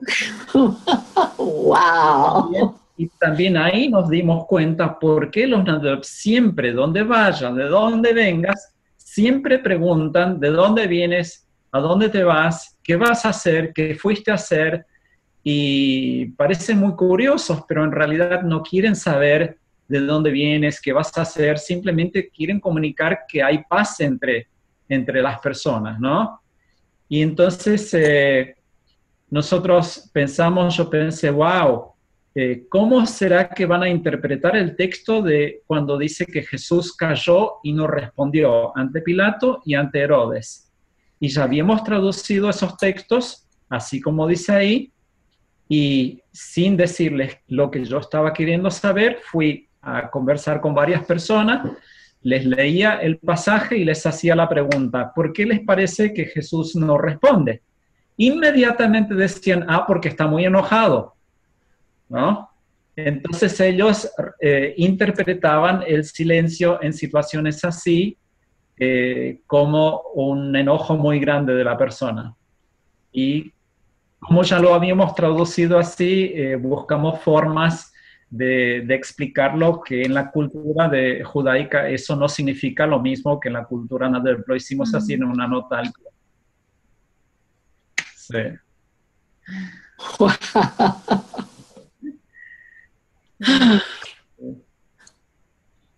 ¡Wow! Y también ahí nos dimos cuenta por qué los Nadeb siempre, donde vayan, de donde vengas, siempre preguntan de dónde vienes, a dónde te vas, qué vas a hacer, qué fuiste a hacer, y parecen muy curiosos, pero en realidad no quieren saber de dónde vienes, qué vas a hacer, simplemente quieren comunicar que hay paz entre las personas, ¿no? Y entonces nosotros pensamos, yo pensé, wow, ¿cómo será que van a interpretar el texto de cuando dice que Jesús cayó y no respondió ante Pilato y ante Herodes? Y ya habíamos traducido esos textos, así como dice ahí, y sin decirles lo que yo estaba queriendo saber, fui a conversar con varias personas, les leía el pasaje y les hacía la pregunta, ¿por qué les parece que Jesús no responde? Inmediatamente decían, porque está muy enojado, ¿no? Entonces ellos interpretaban el silencio en situaciones así como un enojo muy grande de la persona. Y como ya lo habíamos traducido así, buscamos formas de explicarlo, que en la cultura judaica eso no significa lo mismo que en la cultura Nadeb. Lo hicimos así en una nota al pie. Sí.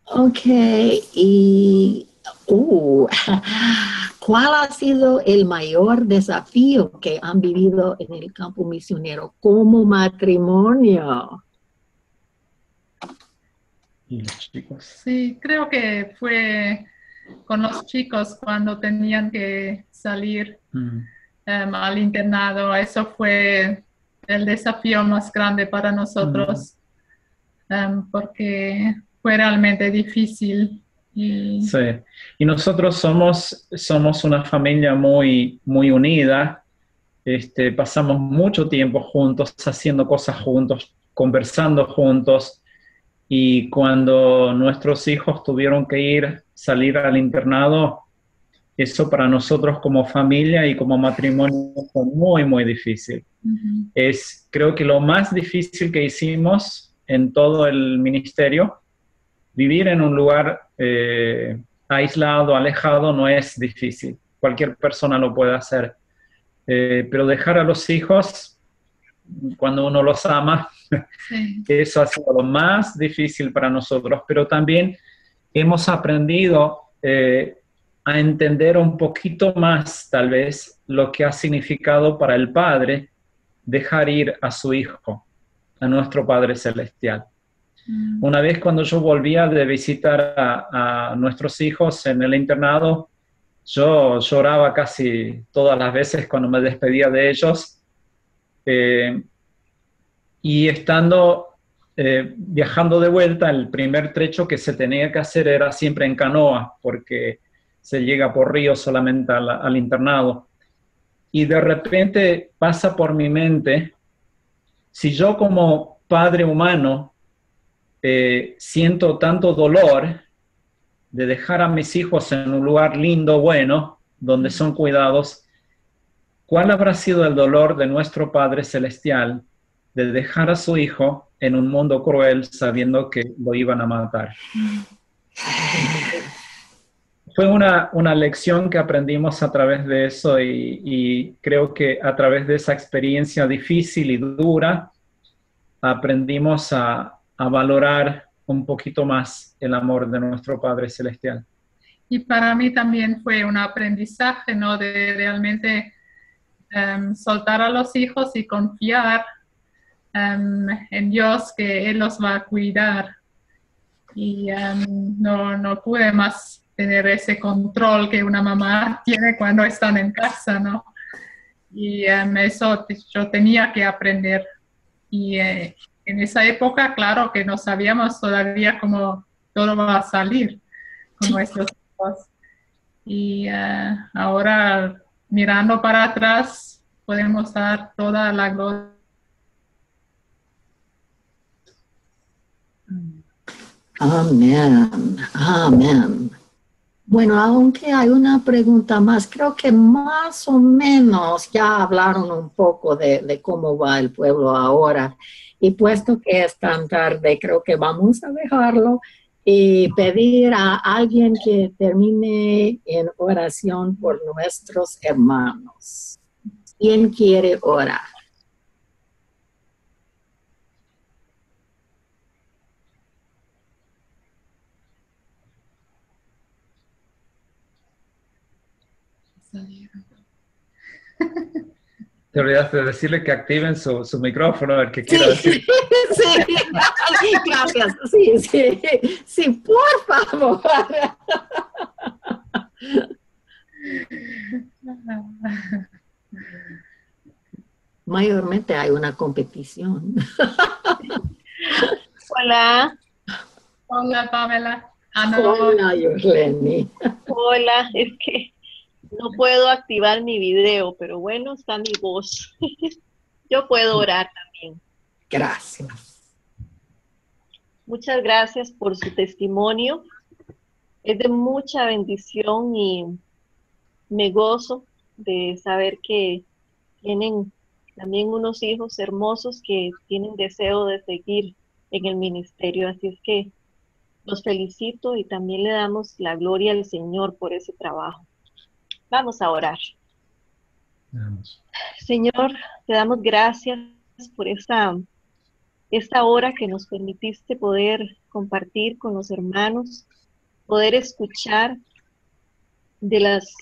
Ok, y ¿cuál ha sido el mayor desafío que han vivido en el campo misionero como matrimonio? Y los chicos. Sí, creo que fue con los chicos cuando tenían que salir al internado. Eso fue el desafío más grande para nosotros, porque fue realmente difícil. Sí, y nosotros somos una familia muy, muy unida. Pasamos mucho tiempo juntos, haciendo cosas juntos, conversando juntos. Y cuando nuestros hijos tuvieron que salir al internado, eso para nosotros como familia y como matrimonio fue muy, muy difícil. Creo que lo más difícil que hicimos en todo el ministerio. Vivir en un lugar aislado, alejado, no es difícil. Cualquier persona lo puede hacer. Pero dejar a los hijos, cuando uno los ama, sí. Eso ha sido lo más difícil para nosotros. Pero también hemos aprendido a entender un poquito más, tal vez, lo que ha significado para el Padre dejar ir a su Hijo, a nuestro Padre Celestial. Una vez cuando yo volvía de visitar a nuestros hijos en el internado, yo lloraba casi todas las veces cuando me despedía de ellos. Y viajando de vuelta, el primer trecho que se tenía que hacer era siempre en canoa, porque se llega por río solamente al internado. Y de repente pasa por mi mente, si yo como padre humano siento tanto dolor de dejar a mis hijos en un lugar lindo, bueno, donde son cuidados, ¿cuál habrá sido el dolor de nuestro Padre Celestial de dejar a su hijo en un mundo cruel sabiendo que lo iban a matar? Fue una lección que aprendimos a través de eso y creo que a través de esa experiencia difícil y dura aprendimos a valorar un poquito más el amor de nuestro Padre Celestial. Y para mí también fue un aprendizaje, ¿no? De realmente soltar a los hijos y confiar en Dios, que Él los va a cuidar. y no pude más tener ese control que una mamá tiene cuando están en casa, ¿no? Y eso yo tenía que aprender. Y en esa época, claro que no sabíamos todavía cómo todo va a salir con nuestros hijos. Y ahora, mirando para atrás, podemos dar toda la gloria. Amén, amén. Bueno, aunque hay una pregunta más, creo que más o menos ya hablaron un poco de cómo va el pueblo ahora. Y puesto que es tan tarde, creo que vamos a dejarlo y pedir a alguien que termine en oración por nuestros hermanos. ¿Quién quiere orar? Te olvidaste de decirle que activen su micrófono, el que quiera decir. Sí, gracias. Sí, por favor. Mayormente hay una competición. Hola, Hola, Pamela. Hola, Yorleni. hola, es que no puedo activar mi video, pero bueno, está mi voz. Yo puedo orar también. Gracias. Muchas gracias por su testimonio. Es de mucha bendición y me gozo de saber que tienen también unos hijos hermosos que tienen deseo de seguir en el ministerio. Así es que los felicito y también le damos la gloria al Señor por ese trabajo. Vamos a orar. Vamos. Señor, te damos gracias por esta hora que nos permitiste poder compartir con los hermanos, poder escuchar de las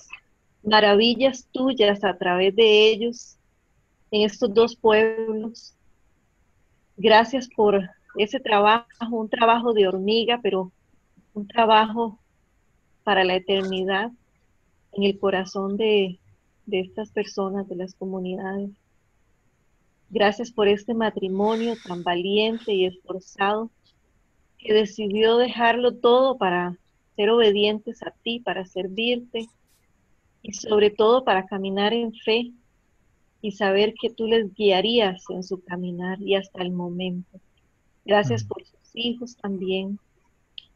maravillas tuyas a través de ellos en estos dos pueblos. Gracias por ese trabajo, un trabajo de hormiga, pero un trabajo para la eternidad en el corazón de estas personas, de las comunidades. Gracias por este matrimonio tan valiente y esforzado que decidió dejarlo todo para ser obedientes a ti, para servirte y sobre todo para caminar en fe y saber que tú les guiarías en su caminar y hasta el momento. Gracias por sus hijos también,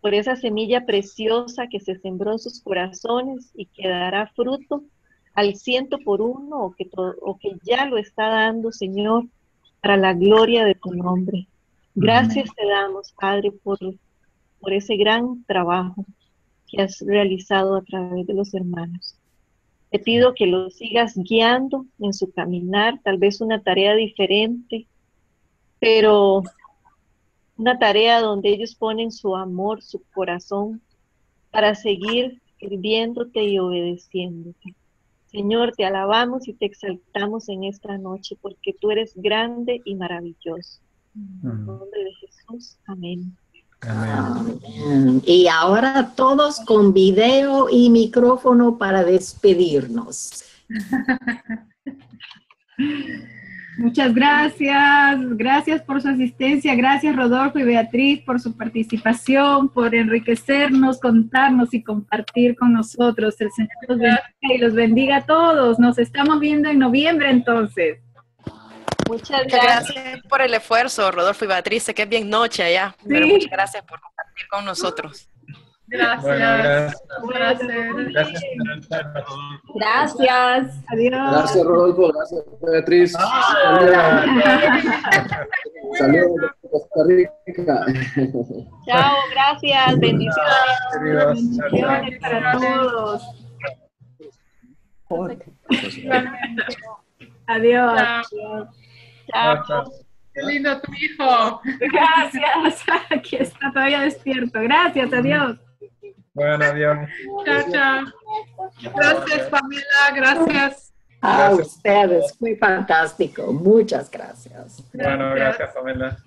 por esa semilla preciosa que se sembró en sus corazones y que dará fruto al 100 por 1 o que ya lo está dando, Señor, para la gloria de tu nombre. Gracias te damos, Padre, por ese gran trabajo que has realizado a través de los hermanos. Te pido que los sigas guiando en su caminar, tal vez una tarea diferente, pero una tarea donde ellos ponen su amor, su corazón, para seguir sirviéndote y obedeciéndote. Señor, te alabamos y te exaltamos en esta noche, porque tú eres grande y maravilloso. En el nombre de Jesús, amén. Amén. Y ahora todos con video y micrófono para despedirnos. Muchas gracias. Gracias por su asistencia. Gracias, Rodolfo y Beatriz, por su participación, por enriquecernos, contarnos y compartir con nosotros. El Señor los bendiga y los bendiga a todos. Nos estamos viendo en noviembre, entonces. Muchas Muchas gracias. gracias por el esfuerzo, Rodolfo y Beatriz. Sé que es bien noche allá, Sí. pero muchas gracias por compartir con nosotros. Gracias. Bueno, gracias. Gracias. Gracias. Adiós. Gracias, Rodolfo. Gracias, Beatriz. Saludos de Costa Rica. Chao, gracias. Bendiciones. Bendiciones para todos. Adiós. Chao. Qué lindo tu hijo. Gracias. Aquí está todavía despierto. Gracias. Adiós. Bueno, adiós. Chao, chao. Gracias, Pamela. Gracias. A ustedes, fue fantástico. Muchas gracias. Bueno, gracias, Pamela.